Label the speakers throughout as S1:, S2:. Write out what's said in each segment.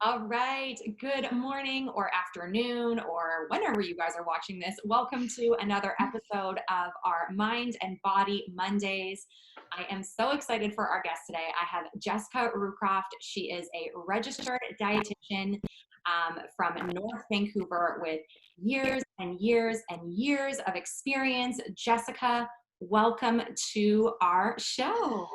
S1: All right. Good morning or afternoon or whenever you guys are watching this. Welcome to another episode of our Mind and Body Mondays. I am so excited for our guest today. I have Jessica Rucroft. She is a registered dietitian from North Vancouver with years and years and years of experience. Jessica, welcome to our show.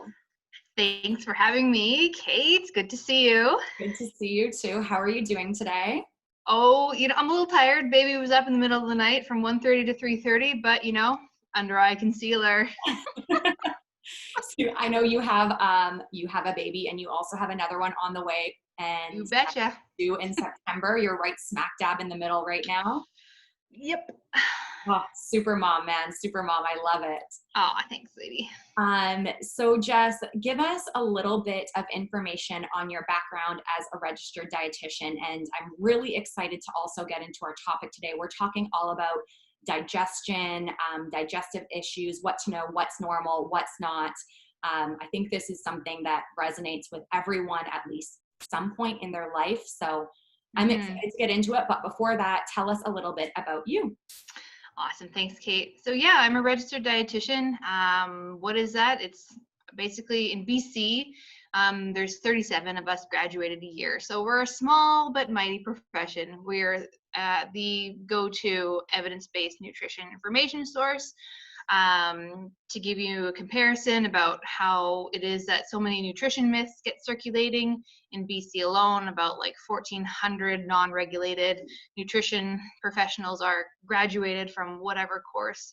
S2: Thanks for having me, Kate. Good to see you.
S1: Good to see you too. How are you doing today?
S2: Oh, I'm a little tired. Baby was up in the middle of the night from 1:30 to 3:30, but under eye concealer.
S1: So I know you have a baby and you also have another one on the way, and
S2: You betcha.
S1: due in September. You're right smack dab in the middle right now.
S2: Yep.
S1: Oh, super mom, man. Super mom. I love it.
S2: Oh, thanks, lady.
S1: So Jess, give us a little bit of information on your background as a registered dietitian. And I'm really excited to also get into our topic today. We're talking all about digestion, digestive issues, what to know, what's normal, what's not. I think this is something that resonates with everyone at least some point in their life. So I'm excited to get into it. But before that, tell us a little bit about you.
S2: Awesome. Thanks, Kate. So yeah, I'm a registered dietitian. What is that? It's basically in BC. There's 37 of us graduated a year. So we're a small but mighty profession. We're the go-to evidence-based nutrition information source. To give you a comparison about how it is that so many nutrition myths get circulating in BC alone, about like 1,400 non-regulated nutrition professionals are graduated from whatever course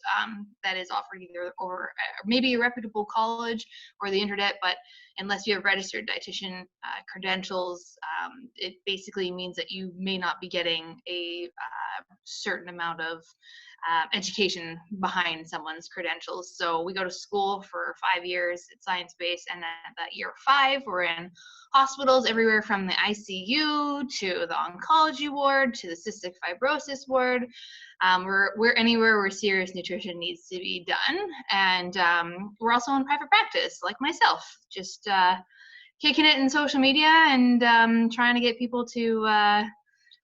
S2: that is offered either over maybe a reputable college or the internet, but unless you have registered dietitian credentials, it basically means that you may not be getting a certain amount of education behind someone's credentials. So we go to school for 5 years, it's science-based, and then at that year 5, we're in hospitals everywhere from the ICU to the oncology ward to the cystic fibrosis ward. We're anywhere where serious nutrition needs to be done. And we're also in private practice, like myself, just kicking it in social media and trying to get people to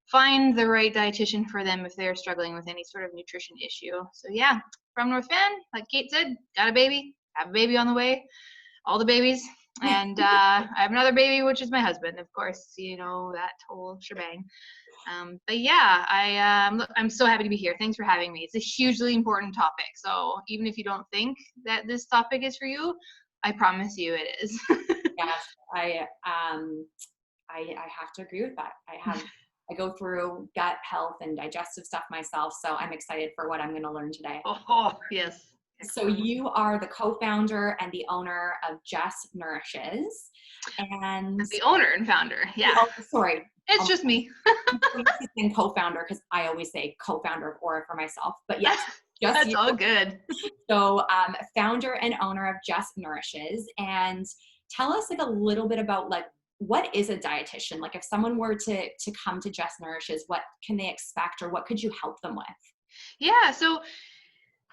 S2: find the right dietitian for them if they're struggling with any sort of nutrition issue. So yeah, from North Van, like Kate said, got a baby, have a baby on the way, all the babies. And I have another baby, which is my husband, of course, that whole shebang. But yeah, I'm so happy to be here. Thanks for having me. It's a hugely important topic. So even if you don't think that this topic is for you, I promise you it is.
S1: Yes, I have to agree with that. I go through gut health and digestive stuff myself, so I'm excited for what I'm going to learn today.
S2: Oh, yes.
S1: So you are the co-founder and the owner of Jess Nourishes, and
S2: the owner and founder. Yeah.
S1: Oh, sorry.
S2: It's just me.
S1: And co-founder, because I always say co-founder of Aura for myself, but yes, just
S2: that's
S1: you.
S2: All good.
S1: So founder and owner of Jess Nourishes, and tell us like a little bit about like, what is a dietitian? Like if someone were to come to Jess Nourishes, what can they expect or what could you help them with?
S2: Yeah, so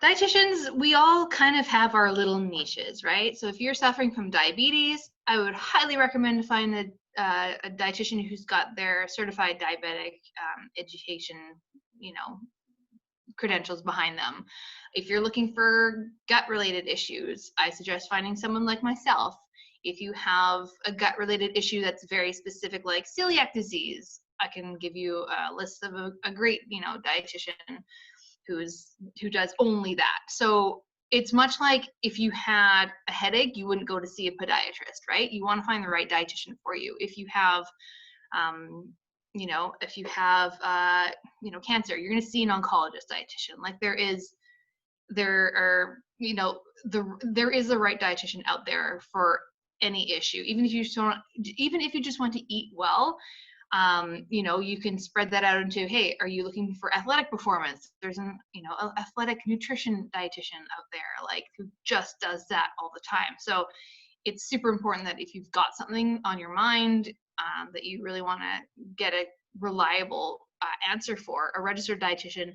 S2: dietitians, we all kind of have our little niches, right? So if you're suffering from diabetes, I would highly recommend find a dietitian who's got their certified diabetic education, credentials behind them. If you're looking for gut-related issues, I suggest finding someone like myself. If you have a gut-related issue that's very specific, like celiac disease, I can give you a list of a great, dietitian who does only that. So it's much like if you had a headache, you wouldn't go to see a podiatrist, right? You want to find the right dietitian for you. If you have, cancer, you're going to see an oncologist dietitian. Like there is the right dietitian out there for any issue. Even if you just want to eat well, you can spread that out into, hey, are you looking for athletic performance? There's an athletic nutrition dietitian out there, like who just does that all the time. So it's super important that if you've got something on your mind that you really want to get a reliable answer for, a registered dietitian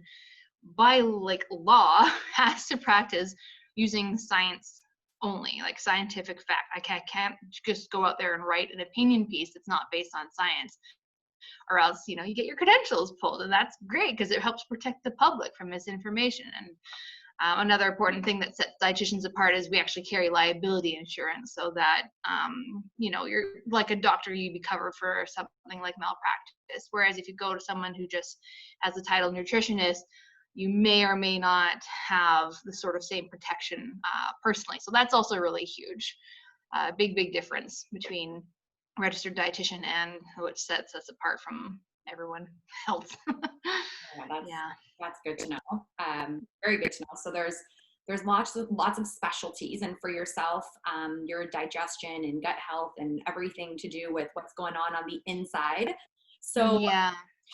S2: by like law has to practice using science only, like scientific fact. I can't just go out there and write an opinion piece that's not based on science, or else, you get your credentials pulled, and that's great because it helps protect the public from misinformation. And another important thing that sets dietitians apart is we actually carry liability insurance, so that you're like a doctor, you'd be covered for something like malpractice. Whereas if you go to someone who just has the title nutritionist, you may or may not have the sort of same protection personally. So that's also really huge, big difference between registered dietitian and which sets us apart from everyone else.
S1: That's good to know. Very good to know. So there's lots of specialties, and for yourself, your digestion and gut health and everything to do with what's going on the inside. So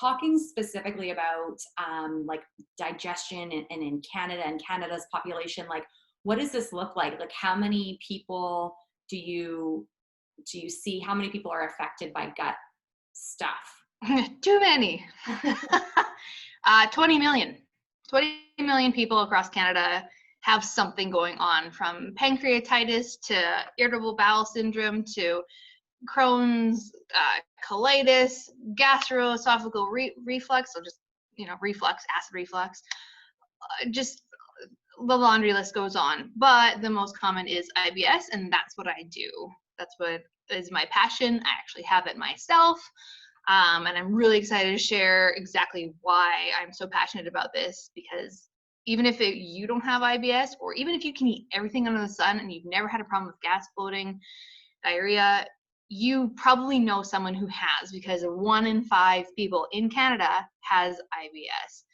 S1: talking specifically about like digestion and in Canada and Canada's population, like what does this look like? Like how many people do you see? How many people are affected by gut stuff?
S2: Too many. 20 million people across Canada have something going on, from pancreatitis to irritable bowel syndrome to Crohn's, colitis, gastroesophageal reflux, so just acid reflux, just the laundry list goes on. But the most common is IBS, and that's what I do. That's what is my passion. I actually have it myself. And I'm really excited to share exactly why I'm so passionate about this, because even if you don't have IBS, or even if you can eat everything under the sun and you've never had a problem with gas, bloating, diarrhea, you probably know someone who has, because 1 in 5 people in Canada has IBS.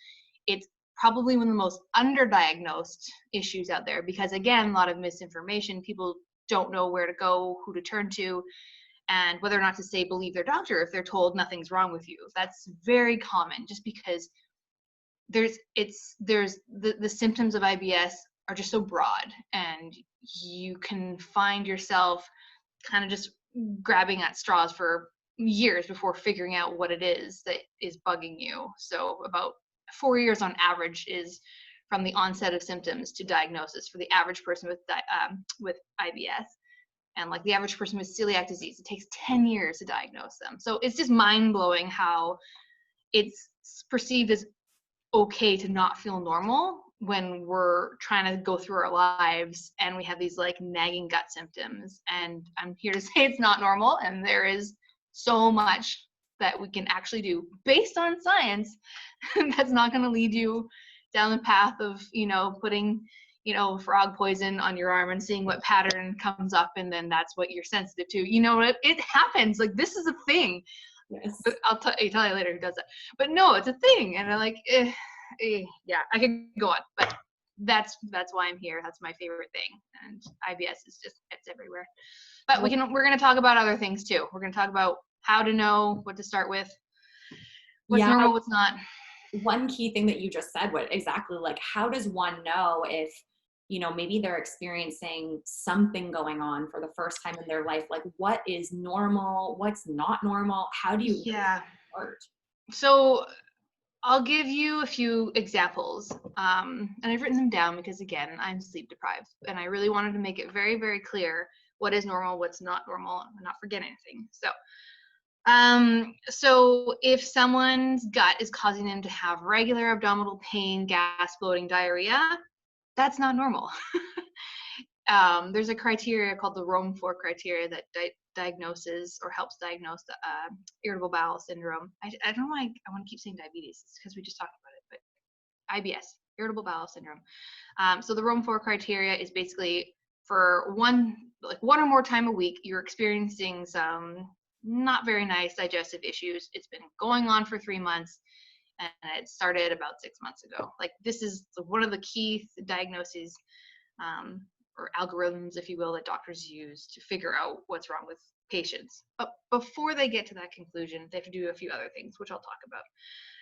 S2: It's probably one of the most underdiagnosed issues out there, because again, a lot of misinformation. People don't know where to go, who to turn to, and whether or not to say believe their doctor if they're told nothing's wrong with you. That's very common, just because the symptoms of IBS are just so broad, and you can find yourself kind of just grabbing at straws for years before figuring out what it is that is bugging you. So about 4 years on average is from the onset of symptoms to diagnosis for the average person with IBS. And like the average person with celiac disease, it takes 10 years to diagnose them. So it's just mind-blowing how it's perceived as okay to not feel normal when we're trying to go through our lives and we have these like nagging gut symptoms. And I'm here to say it's not normal, and there is so much that we can actually do based on science that's not going to lead you down the path of putting frog poison on your arm and seeing what pattern comes up, and then that's what you're sensitive to. It happens. Like, this is a thing.
S1: Yes.
S2: I'll tell you later who does that. But no, it's a thing. And I'm like, yeah, I could go on, but that's why I'm here. That's my favorite thing. And IBS is just, it's everywhere. But we're going to talk about other things too. We're going to talk about how to know what to start with, what's normal, what's not.
S1: One key thing that you just said, what exactly, like, how does one know if, maybe they're experiencing something going on for the first time in their life? Like, what is normal? What's not normal? How do you start?
S2: So I'll give you a few examples. And I've written them down because, again, I'm sleep deprived, and I really wanted to make it very, very clear what is normal, what's not normal, and not forget anything. So if someone's gut is causing them to have regular abdominal pain, gas, bloating, diarrhea, that's not normal. There's a criteria called the Rome 4 criteria that diagnoses or helps diagnose irritable bowel syndrome. I don't know why I want to keep saying diabetes. It's because we just talked about it, but IBS, irritable bowel syndrome. So the Rome 4 criteria is basically for one or more time a week, you're experiencing some not very nice digestive issues. It's been going on for 3 months, and it started about 6 months ago. Like, this is one of the key diagnoses or algorithms, if you will, that doctors use to figure out what's wrong with patients. But before they get to that conclusion, they have to do a few other things, which I'll talk about.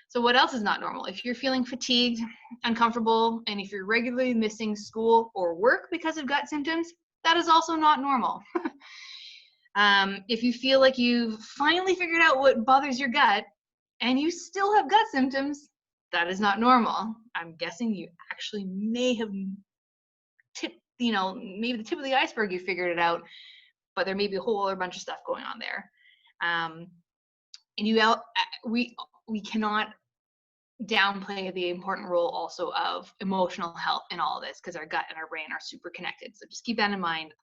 S2: So what else is not normal? If you're feeling fatigued, uncomfortable, and if you're regularly missing school or work because of gut symptoms, that is also not normal. If you feel like you've finally figured out what bothers your gut and you still have gut symptoms, that is not normal. I'm guessing you actually may have maybe the tip of the iceberg, you figured it out, but there may be a whole other bunch of stuff going on there. And we cannot downplay the important role also of emotional health in all of this, because our gut and our brain are super connected. So just keep that in mind.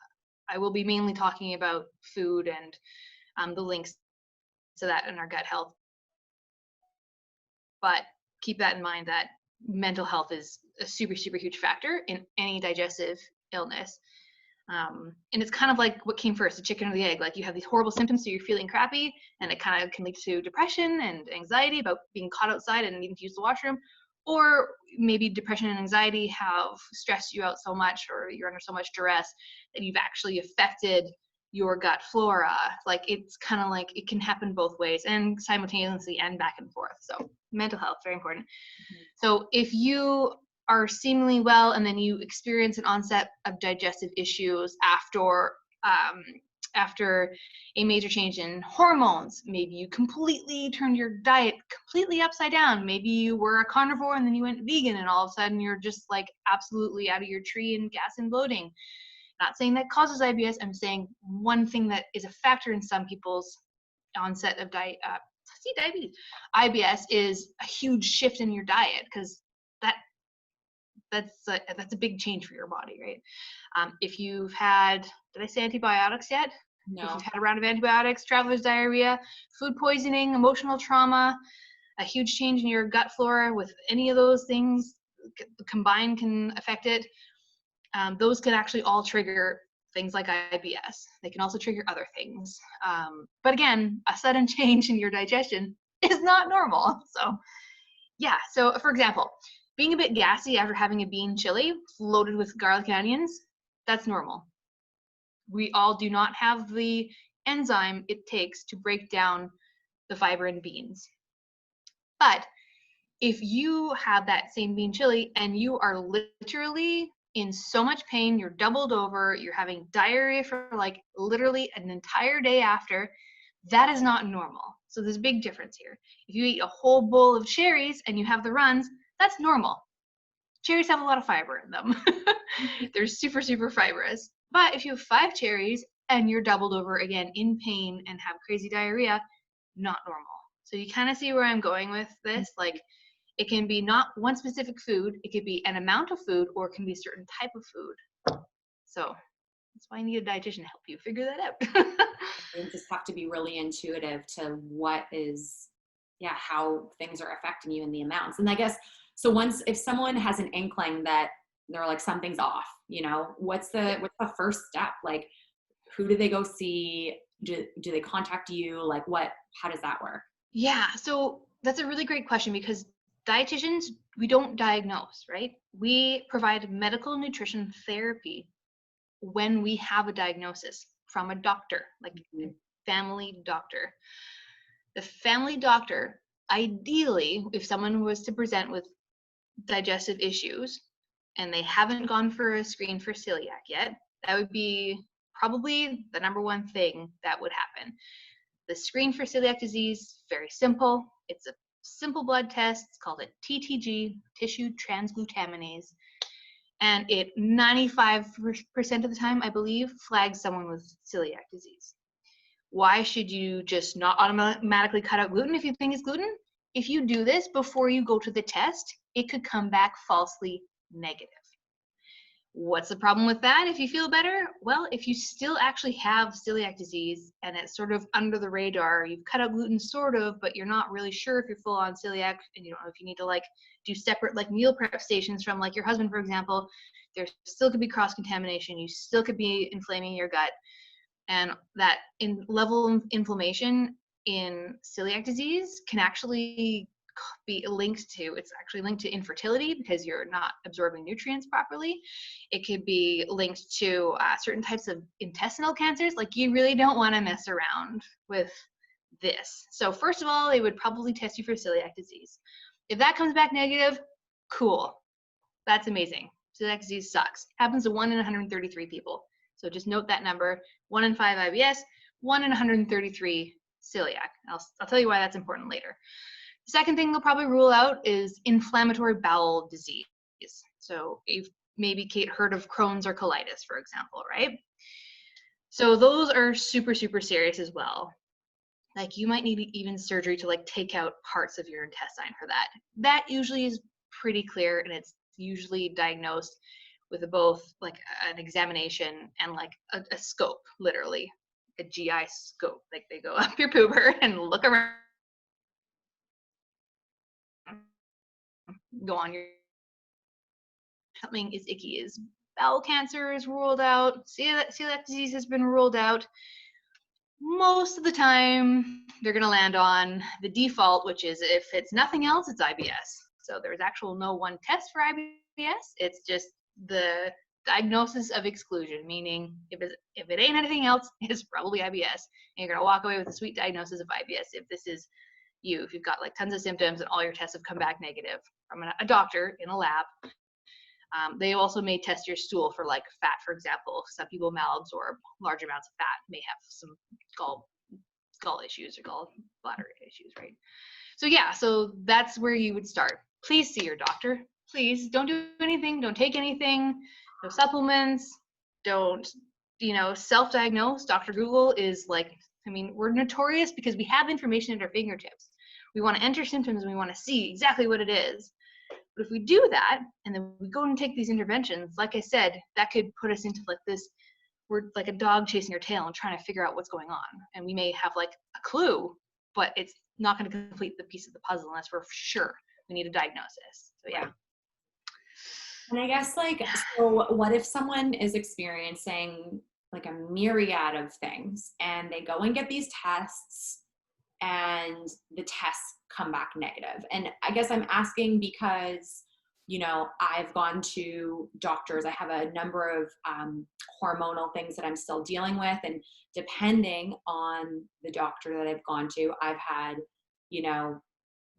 S2: I will be mainly talking about food and the links to that in our gut health. But keep that in mind that mental health is a super, super huge factor in any digestive illness. And it's kind of like what came first, the chicken or the egg. Like you have these horrible symptoms, so you're feeling crappy, and it kind of can lead to depression and anxiety about being caught outside and needing to use the washroom. Or maybe depression and anxiety have stressed you out so much, or you're under so much duress that you've actually affected your gut flora. Like it's kind of like it can happen both ways and simultaneously and back and forth. So mental health, very important. Mm-hmm. So if you are seemingly well and then you experience an onset of digestive issues after a major change in hormones, maybe you completely turned your diet completely upside down, maybe you were a carnivore and then you went vegan and all of a sudden you're just like absolutely out of your tree and gas and bloating. Not saying that causes IBS, I'm saying one thing that is a factor in some people's onset of diabetes. IBS is a huge shift in your diet, because that's a big change for your body, right? If you've had, did I say antibiotics yet?
S1: No.
S2: If you've had a round of antibiotics, traveler's diarrhea, food poisoning, emotional trauma, a huge change in your gut flora with any of those things combined can affect it. Those can actually all trigger things like IBS. They can also trigger other things. But again, a sudden change in your digestion is not normal. So yeah, so for example, being a bit gassy after having a bean chili loaded with garlic and onions, that's normal. We all do not have the enzyme it takes to break down the fiber in beans. But if you have that same bean chili and you are literally in so much pain, you're doubled over, you're having diarrhea for like literally an entire day after, that is not normal. So there's a big difference here. If you eat a whole bowl of cherries and you have the runs, that's normal. Cherries have a lot of fiber in them. They're super, super fibrous. But if you have 5 cherries and you're doubled over again in pain and have crazy diarrhea, not normal. So you kind of see where I'm going with this. Like it can be not one specific food, it could be an amount of food, or it can be a certain type of food. So that's why I need a dietitian to help you figure that out.
S1: You just have to be really intuitive to how things are affecting you and the amounts. And I guess, so if someone has an inkling that they're like, something's off, what's the first step? Like, who do they go see? Do they contact you? Like how does that work?
S2: Yeah, so that's a really great question, because dietitians, we don't diagnose, right? We provide medical nutrition therapy when we have a diagnosis from a doctor, like a family doctor. The family doctor, ideally, if someone was to present with digestive issues and they haven't gone for a screen for celiac yet, that would be probably the number one thing that would happen. The screen for celiac disease, very simple. It's a simple blood test. It's called a TTG, tissue transglutaminase. And it 95% of the time, I believe, flags someone with celiac disease. Why should you just not automatically cut out gluten if you think it's gluten? If you do this before you go to the test, it could come back falsely negative. What's the problem with that if you feel better? Well, if you still actually have celiac disease and it's sort of under the radar, you've cut out gluten sort of, but you're not really sure if you're full on celiac and you don't know if you need to like do separate like meal prep stations from like your husband, for example, there still could be cross-contamination. You still could be inflaming your gut. And that level of inflammation in celiac disease can actually be linked to, it's actually linked to infertility because you're not absorbing nutrients properly. It could be linked to certain types of intestinal cancers. Like you really don't want to mess around with this. So first of all, they would probably test you for celiac disease. If that comes back negative, cool. That's amazing. Celiac disease sucks. Happens to 1 in 133 people. So just note that number, 1 in 5 IBS, 1 in 133 celiac. I'll tell you why that's important later. The second thing they'll probably rule out is inflammatory bowel disease. So maybe Kate heard of Crohn's or colitis, for example, right? So those are super, super serious as well. Like you might need even surgery to like take out parts of your intestine for that. That usually is pretty clear, and it's usually diagnosed with both like an examination and like a scope, literally a GI scope. Like they go up your pooper and look around, go on your, something is icky, is bowel cancer is ruled out, celiac disease has been ruled out. Most of the time they're going to land on the default, which is if it's nothing else, it's IBS. So there's actual no one test for IBS. It's just the diagnosis of exclusion, meaning if it ain't anything else, it's probably IBS. And you're going to walk away with a sweet diagnosis of IBS if this is you, if you've got like tons of symptoms and all your tests have come back negative from a doctor in a lab. They also may test your stool for like fat, for example. Some people mouths or large amounts of fat may have some gall issues or gallbladder issues, right? So yeah, so that's where you would start. Please see your doctor. Please don't do anything. Don't take anything. No supplements. Don't, self-diagnose. Dr. Google is like, we're notorious because we have information at our fingertips. We want to enter symptoms and we want to see exactly what it is. But if we do that, and then we go and take these interventions, like I said, that could put us into like this, we're like a dog chasing our tail and trying to figure out what's going on. And we may have like a clue, but it's not going to complete the piece of the puzzle unless we're sure we need a diagnosis. So yeah.
S1: And I guess so what if someone is experiencing like a myriad of things and they go and get these tests and the tests come back negative? And I guess I'm asking because, I've gone to doctors. I have a number of hormonal things that I'm still dealing with. And depending on the doctor that I've gone to, I've had,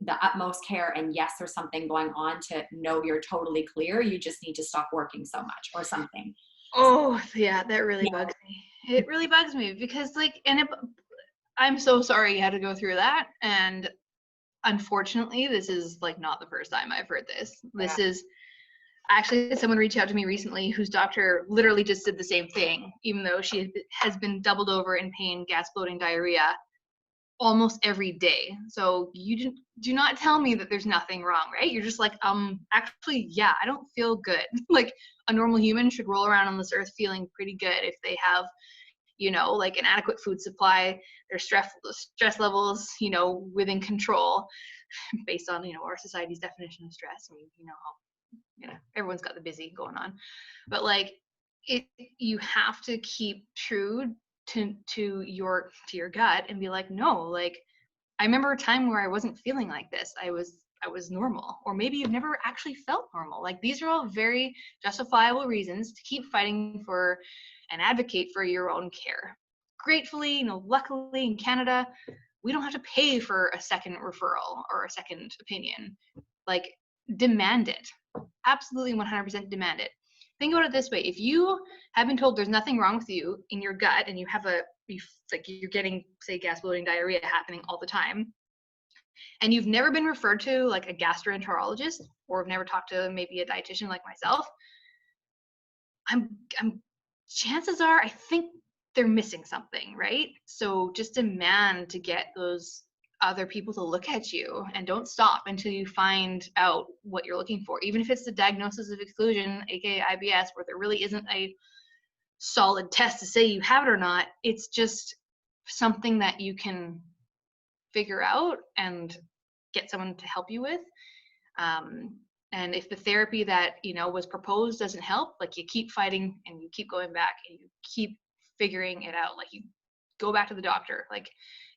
S1: the utmost care. And yes, there's something going on to no, you're totally clear. You just need to stop working so much or something.
S2: Oh, yeah, that really bugs me. It really bugs me because I'm so sorry you had to go through that. And unfortunately, this is like not the first time I've heard this. This is actually someone reached out to me recently whose doctor literally just did the same thing, even though she has been doubled over in pain, gas, bloating, diarrhea almost every day. So you do not tell me that there's nothing wrong, right? You're just like, actually, yeah, I don't feel good. Like a normal human should roll around on this earth feeling pretty good if they have like an adequate food supply, their stress levels, within control based on, our society's definition of stress. Everyone's got the busy going on, but like you have to keep true to your gut and be like, no, like I remember a time where I wasn't feeling like this. I was normal. Or maybe you've never actually felt normal. Like these are all very justifiable reasons to keep fighting for and advocate for your own care. Gratefully, luckily in Canada, we don't have to pay for a second referral or a second opinion. Like demand it. Absolutely 100% demand it. Think about it this way. If you have been told there's nothing wrong with you in your gut and you have you're getting, say, gas, bloating, diarrhea happening all the time, and you've never been referred to like a gastroenterologist or have never talked to maybe a dietitian like myself, chances are I think they're missing something, right? So just demand to get those other people to look at you and don't stop until you find out what you're looking for. Even if it's the diagnosis of exclusion, aka IBS, where there really isn't a solid test to say you have it or not, it's just something that you can figure out and get someone to help you with. And if the therapy that was proposed doesn't help, like you keep fighting and you keep going back and you keep figuring it out. Like you go back to the doctor, like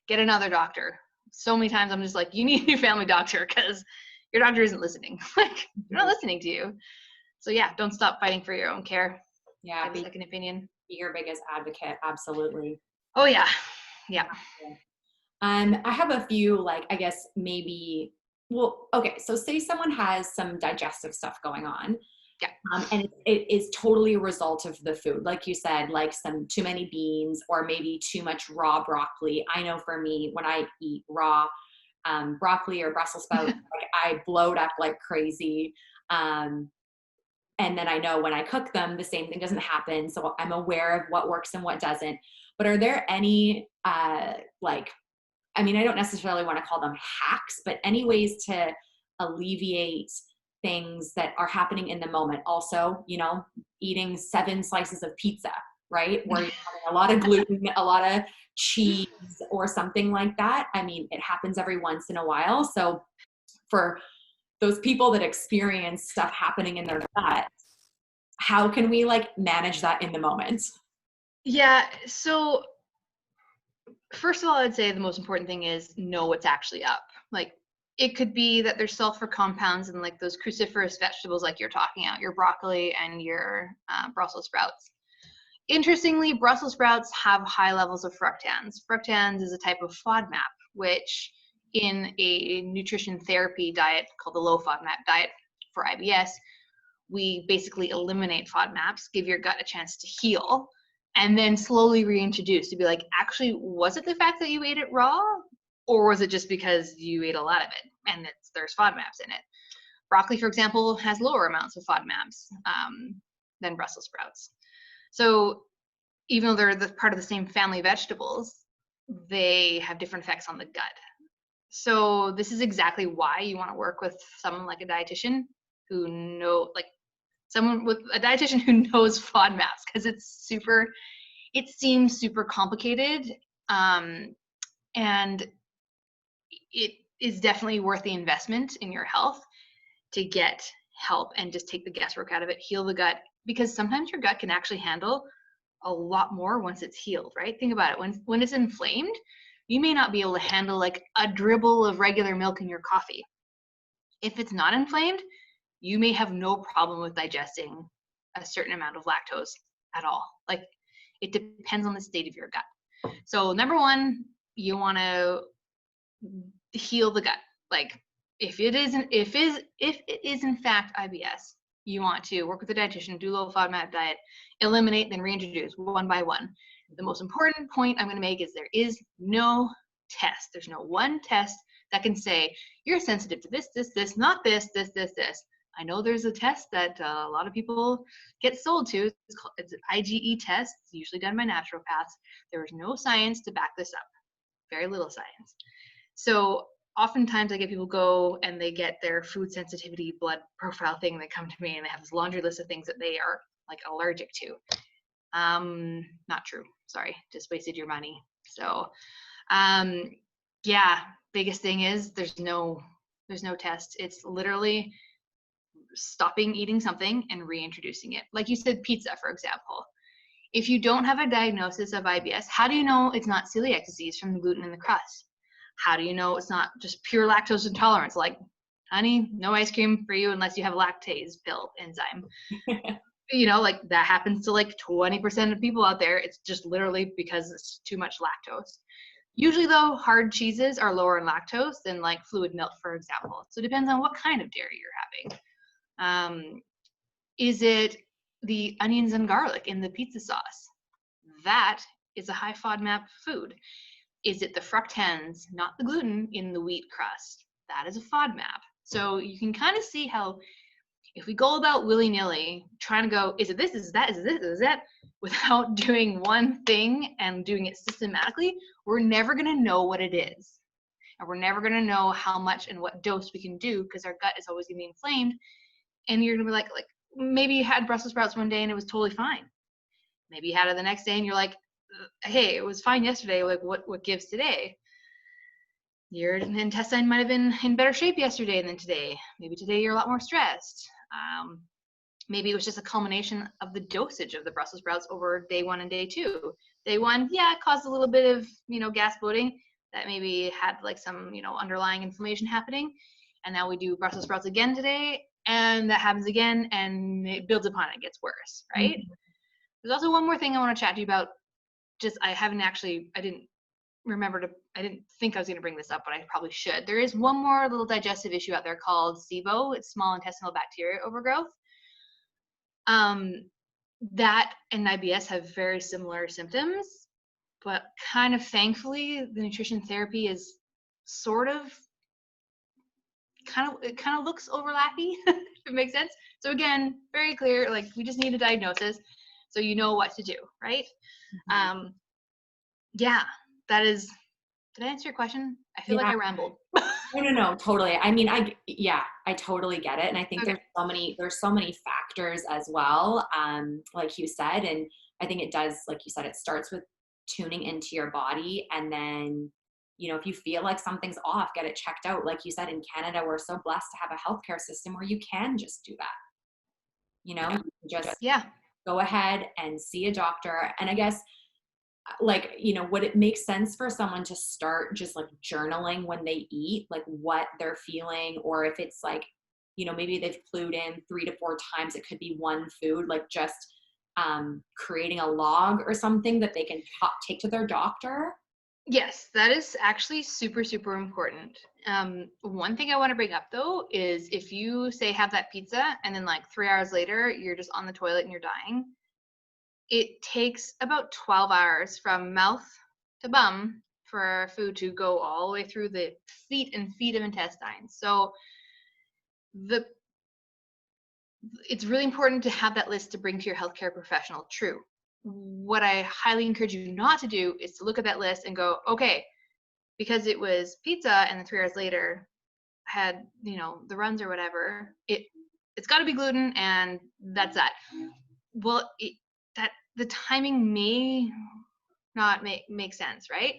S2: get another doctor. So many times I'm just like, you need a new family doctor because your doctor isn't listening. Like they're not listening to you. So yeah, don't stop fighting for your own care.
S1: Yeah,
S2: have a second opinion.
S1: Be your biggest advocate. Absolutely.
S2: Oh yeah, yeah.
S1: I have a few, okay. So say someone has some digestive stuff going on.
S2: Yeah.
S1: And it is totally a result of the food. Like you said, like some too many beans or maybe too much raw broccoli. I know for me, when I eat raw broccoli or Brussels sprouts, like I bloat up like crazy. And then I know when I cook them, the same thing doesn't happen. So I'm aware of what works and what doesn't. But are there any, like, I mean, I don't necessarily want to call them hacks, but any ways to alleviate things that are happening in the moment? Also, you know, eating 7 slices of pizza, right? Where you're having a lot of gluten, a lot of cheese or something like that. I mean, it happens every once in a while. So for those people that experience stuff happening in their gut, how can we like manage that in the moment?
S2: Yeah. So first of all, I'd say the most important thing is know what's actually up. Like, it could be that there's sulfur compounds in like those cruciferous vegetables like you're talking about, your broccoli and your Brussels sprouts. Interestingly, Brussels sprouts have high levels of fructans. Fructans is a type of FODMAP, which in a nutrition therapy diet called the low FODMAP diet for IBS, we basically eliminate FODMAPs, give your gut a chance to heal, and then slowly reintroduce to be like, actually, was it the fact that you ate it raw? Or was it just because you ate a lot of it and there's FODMAPs in it? Broccoli, for example, has lower amounts of FODMAPs than Brussels sprouts. So even though they're part of the same family of vegetables, they have different effects on the gut. So this is exactly why you want to work with someone like a dietitian who someone with a dietitian who knows FODMAPs, because it seems super complicated, and it is definitely worth the investment in your health to get help and just take the guesswork out of it, heal the gut, because sometimes your gut can actually handle a lot more once it's healed, right? Think about it. When it's inflamed, you may not be able to handle like a dribble of regular milk in your coffee. If it's not inflamed, you may have no problem with digesting a certain amount of lactose at all. Like, it depends on the state of your gut. So number one, you want to heal the gut. Like, if it is in fact IBS, you want to work with a dietitian, do low FODMAP diet, eliminate, then reintroduce one by one. The most important point I'm going to make is there is no test. There's no one test that can say you're sensitive to this, not this. I know there's a test that a lot of people get sold to. It's an IgE test. It's usually done by naturopaths. There is no science to back this up. Very little science. So oftentimes I get people go and they get their food sensitivity blood profile thing. They come to me and they have this laundry list of things that they are like allergic to. Not true. Sorry, just wasted your money. So, yeah, biggest thing is there's no test. It's literally stopping eating something and reintroducing it. Like you said, pizza, for example. If you don't have a diagnosis of IBS, how do you know it's not celiac disease from the gluten in the crust? How do you know it's not just pure lactose intolerance? Like, honey, no ice cream for you unless you have a lactase pill enzyme. You know, like that happens to like 20% of people out there. It's just literally because it's too much lactose. Usually though, hard cheeses are lower in lactose than like fluid milk, for example. So it depends on what kind of dairy you're having. Is it the onions and garlic in the pizza sauce? That is a high FODMAP food. Is it the fructans, not the gluten, in the wheat crust? That is a FODMAP. So you can kind of see how if we go about willy-nilly trying to go, is it this, is that, is this, is that, without doing one thing and doing it systematically, we're never going to know what it is. And we're never going to know how much and what dose we can do, because our gut is always going to be inflamed. And you're going to be like maybe you had Brussels sprouts one day and it was totally fine. Maybe you had it the next day and you're like, hey, it was fine yesterday. Like, what gives today? Your intestine might have been in better shape yesterday than today. Maybe today you're a lot more stressed. Maybe it was just a culmination of the dosage of the Brussels sprouts over day 1 and day 2. Day 1, yeah, it caused a little bit of, gas bloating that maybe had like some, underlying inflammation happening. And now we do Brussels sprouts again today, and that happens again, and it builds upon it, gets worse, right? Mm-hmm. There's also one more thing I want to chat to you about. I didn't think I was going to bring this up, but I probably should. There is one more little digestive issue out there called SIBO. It's small intestinal bacteria overgrowth. That and IBS have very similar symptoms, but kind of thankfully, the nutrition therapy is sort of it kind of looks overlappy, if it makes sense. So again, very clear, like we just need a diagnosis so you know what to do, right? Yeah, that is, did I answer your question? I feel like
S1: Yeah.
S2: I rambled.
S1: No, totally. I mean, I totally get it. And I think
S2: Okay.
S1: there's so many factors as well. Like you said, and I think it does, like you said, it starts with tuning into your body. And then, if you feel like something's off, get it checked out. Like you said, in Canada, we're so blessed to have a healthcare system where you can just do that. You can just
S2: Yeah.
S1: go ahead and see a doctor. And I guess, like, would it make sense for someone to start just like journaling when they eat, like what they're feeling? Or if it's like, maybe they've clued in 3 to 4 times, it could be one food, like just creating a log or something that they can take to their doctor.
S2: Yes, that is actually super, super important. One thing I want to bring up though is if you say have that pizza and then like 3 hours later you're just on the toilet and you're dying, it takes about 12 hours from mouth to bum for food to go all the way through the feet and feet of intestines. So it's really important to have that list to bring to your healthcare professional. True. What I highly encourage you not to do is to look at that list and go, okay, because it was pizza and then 3 hours later had, the runs or whatever, it's got to be gluten and that's that. Well, the timing may not make sense, right?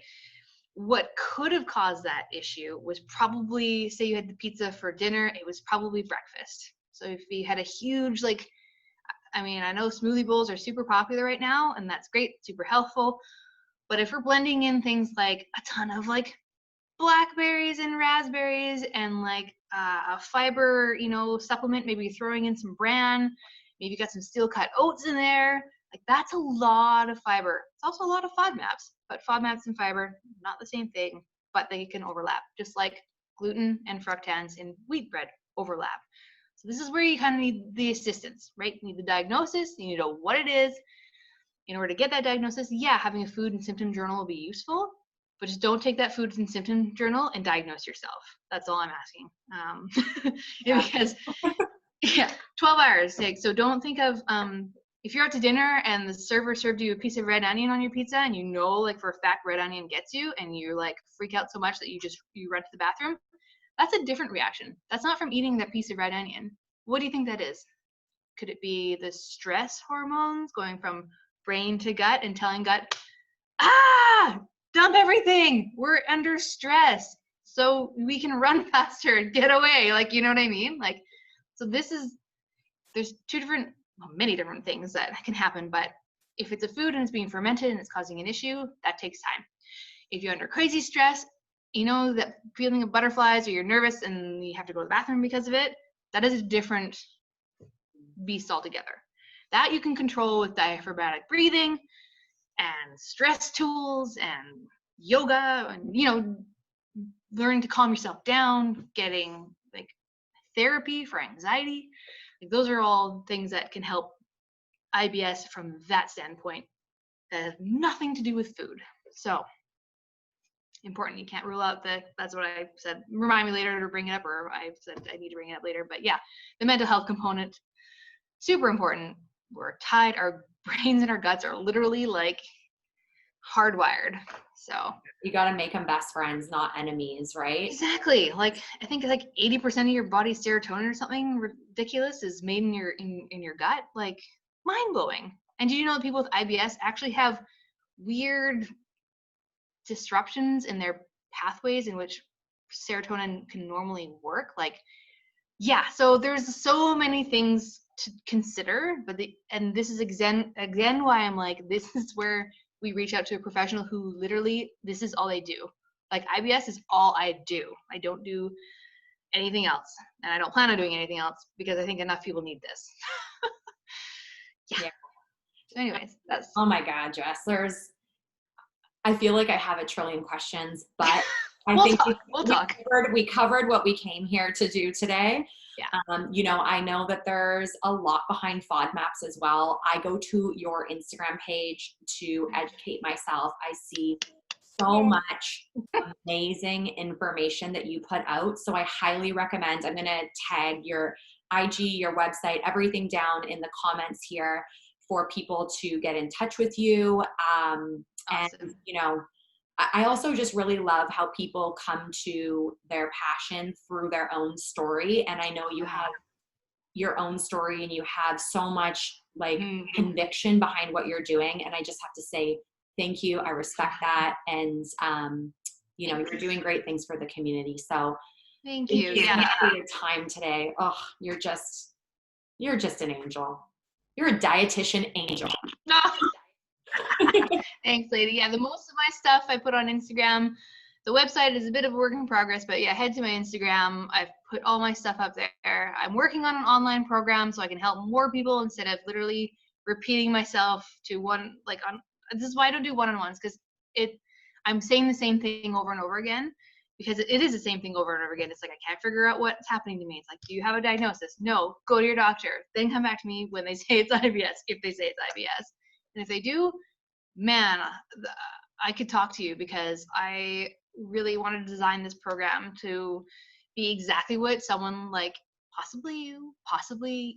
S2: What could have caused that issue was probably, say you had the pizza for dinner, it was probably breakfast. So if you had a huge, like, I mean, I know smoothie bowls are super popular right now, and that's great, super healthful. But if we're blending in things like a ton of like blackberries and raspberries and like a fiber, supplement, maybe throwing in some bran, maybe you got some steel cut oats in there, like that's a lot of fiber. It's also a lot of FODMAPs, but FODMAPs and fiber, not the same thing, but they can overlap, just like gluten and fructans in wheat bread overlap. So this is where you kind of need the assistance, right? You need the diagnosis, you need to know what it is. In order to get that diagnosis, yeah, having a food and symptom journal will be useful, but just don't take that food and symptom journal and diagnose yourself. That's all I'm asking. Because, 12 hours. So don't think of, if you're out to dinner and the server served you a piece of red onion on your pizza and like for a fact red onion gets you and you like freak out so much that you run to the bathroom, that's a different reaction. That's not from eating that piece of red onion. What do you think that is? Could it be the stress hormones going from brain to gut and telling gut, dump everything, we're under stress so we can run faster and get away, like, you know what I mean? Like, so there's many different things that can happen, but if it's a food and it's being fermented and it's causing an issue, that takes time. If you're under crazy stress, that feeling of butterflies or you're nervous and you have to go to the bathroom because of it, that is a different beast altogether. That you can control with diaphragmatic breathing and stress tools and yoga and learning to calm yourself down, getting like therapy for anxiety. Like, those are all things that can help IBS from that standpoint that have nothing to do with food. So important. You can't rule out that's what I said. Remind me later to bring it up, or I said I need to bring it up later. But yeah, the mental health component, super important. We're tied. Our brains and our guts are literally like hardwired. So
S1: You got to make them best friends, not enemies, right?
S2: Exactly. Like, I think like 80% of your body's serotonin or something ridiculous is made in your gut. Like, mind blowing. And did you know that people with IBS actually have weird disruptions in their pathways in which serotonin can normally work? Like, yeah, so there's so many things to consider, and this is again why I'm like, this is where we reach out to a professional who literally, this is all they do. Like, IBS is all I do. I don't do anything else, and I don't plan on doing anything else because I think enough people need this. Yeah. So anyways, that's.
S1: Oh my God, Jess, I feel like I have a trillion questions, but
S2: we'll talk.
S1: We covered what we came here to do today.
S2: Yeah.
S1: I know that there's a lot behind FODMAPs as well. I go to your Instagram page to educate myself. I see so much amazing information that you put out. So I highly recommend, I'm going to tag your IG, your website, everything down in the comments here for people to get in touch with you.
S2: Awesome.
S1: And, you know, I also just really love how people come to their passion through their own story. And I know you have your own story and you have so much like conviction behind what you're doing. And I just have to say, thank you. I respect that. And, you know, you're doing great things for the community. So
S2: thank you. Yeah.
S1: for your time today. Oh, you're just an angel. You're a dietitian angel.
S2: Thanks, lady. Yeah, the most of my stuff I put on Instagram. The website is a bit of a work in progress, but yeah, head to my Instagram. I've put all my stuff up there. I'm working on an online program so I can help more people instead of literally repeating myself to one, like on, this is why I don't do one-on-ones, because I'm saying the same thing over and over again, because it is the same thing over and over again. It's like, I can't figure out what's happening to me. It's like, do you have a diagnosis? No, go to your doctor. Then come back to me when they say it's IBS, if they say it's IBS. And if they do, man, I could talk to you, because I really wanted to design this program to be exactly what someone like possibly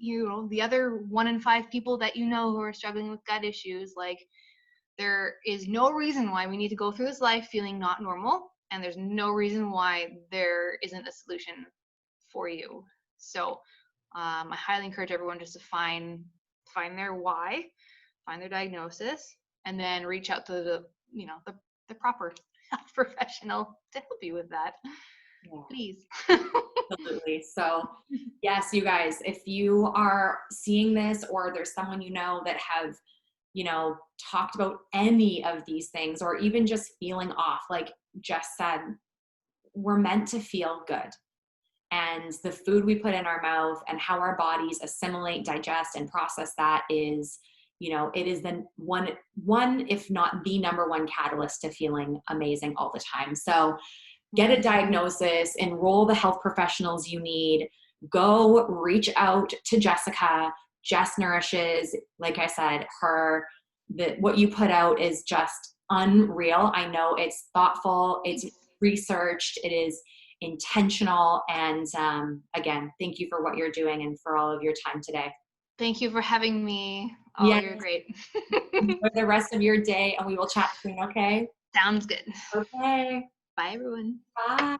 S2: you know, the other 1 in 5 people that you know who are struggling with gut issues. Like, there is no reason why we need to go through this life feeling not normal, and there's no reason why there isn't a solution for you. So I highly encourage everyone just to find their why, find their diagnosis, and then reach out to the, you know, the proper health professional to help you with that. Yeah. Please.
S1: Absolutely. So yes, you guys, if you are seeing this, or there's someone you know that have, you know, talked about any of these things, or even just feeling off, like Jess said, we're meant to feel good. And the food we put in our mouth and how our bodies assimilate, digest, and process that is, you know, it is the one, if not the number one catalyst to feeling amazing all the time. So get a diagnosis, enroll the health professionals you need, go reach out to Jessica. Jess nourishes, like I said, what you put out is just unreal. I know it's thoughtful, it's researched, it is intentional. And again, thank you for what you're doing and for all of your time today.
S2: Thank you for having me. Oh, yes. You're great.
S1: For the rest of your day, and we will chat soon, okay?
S2: Sounds good.
S1: Okay.
S2: Bye, everyone.
S1: Bye.